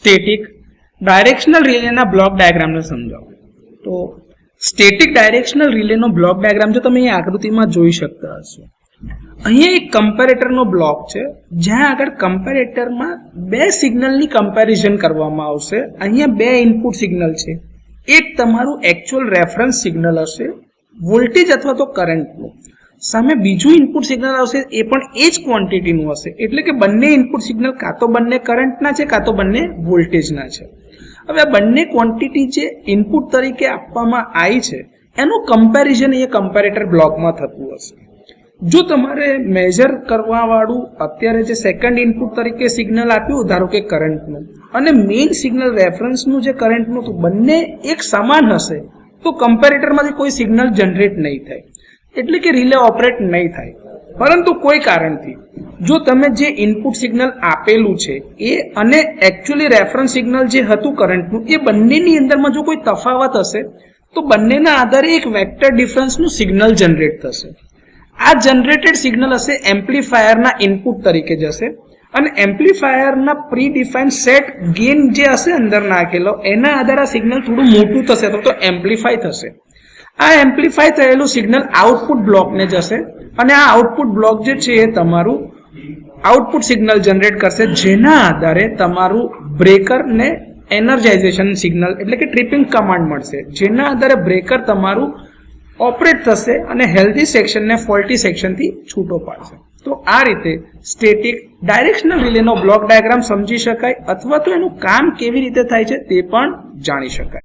Static directional રિલેના block ડાયાગ્રામને સમજાવો. તો static directional રિલેનો block diagram જો તમે અહીં આકૃતિમાં જોઈ શકતા હશો, અહીંયા એક કમ્પેરેટરનો બ્લોક છે જ્યાં આગળ કમ્પેરેટરમાં બે સિગ્નલની કમ્પેરિઝન કરવામાં આવશે. અહીંયા બે ઇનપુટ સિગ્નલ છે. એક તમારું એકચ્યુઅલ રેફરન્સ સિગ્નલ હશે વોલ્ટેજ અથવા તો કરંટનું, સામે બીજું ઇનપુટ સિગ્નલ આવશે એ પણ એ જ ક્વોન્ટિટીનું હશે. એટલે કે બંને ઇનપુટ સિગ્નલ કાં તો બંને કરંટના છે કાં તો બંને વોલ્ટેજના છે. હવે આ બંને ક્વોન્ટિટી જે ઇનપુટ તરીકે આપવામાં આવી છે એનું કમ્પેરિઝન એ કમ્પેરેટર બ્લોકમાં થતું હશે. જો તમારે મેજર કરવા વાળું અત્યારે જે સેકન્ડ ઇનપુટ તરીકે સિગ્નલ આપ્યું ધારો કે કરંટનું અને મેઇન સિગ્નલ રેફરન્સનું જે કરંટનું તો બંને એક સમાન હશે તો કમ્પેરેટરમાંથી કોઈ સિગ્નલ જનરેટ નહીં થાય, એટલે કે રિલે ઓપરેટ નહીં થાય. પરંતુ કોઈ કારણથી જો તમે જે ઇનપુટ સિગ્નલ આપેલું છે એ અને એકચ્યુઅલી રેફરન્સ સિગ્નલ જે હતું કરંટનું એ બંનેની અંદરમાં જો કોઈ તફાવત હશે તો બંનેના આધારે એક વેક્ટર ડિફરન્સનું સિગ્નલ જનરેટ થશે. આ જનરેટેડ સિગ્નલ હશે એમ્પ્લીફાયરના ઇનપુટ તરીકે જશે અને એમ્પ્લીફાયરના પ્રી ડિફાઇન્ડ સેટ ગેઇન જે હશે અંદર નાખેલો એના આધારે આ સિગ્નલ થોડું મોટું થશે અથવા તો એમ્પ્લીફાય થશે. આ એમ્પ્લીફાય થયેલું સિગ્નલ આઉટપુટ બ્લોકને જશે અને આ આઉટપુટ બ્લોક જે છે એ તમારું આઉટપુટ સિગ્નલ જનરેટ કરશે, જેના આધારે તમારું બ્રેકરને એનર્જાઇઝેશન સિગ્નલ એટલે કે ટ્રિપિંગ કમાન્ડ મળશે, જેના આધારે બ્રેકર તમારું ઓપરેટ થશે અને હેલ્ધી સેક્શનને ફોલ્ટી સેક્શનથી છૂટો પાડશે. તો આ રીતે સ્ટેટિક ડાયરેક્શનલ રિલેનો બ્લોક ડાયાગ્રામ સમજી શકાય અથવા તો એનું કામ કેવી રીતે થાય છે તે પણ જાણી શકાય.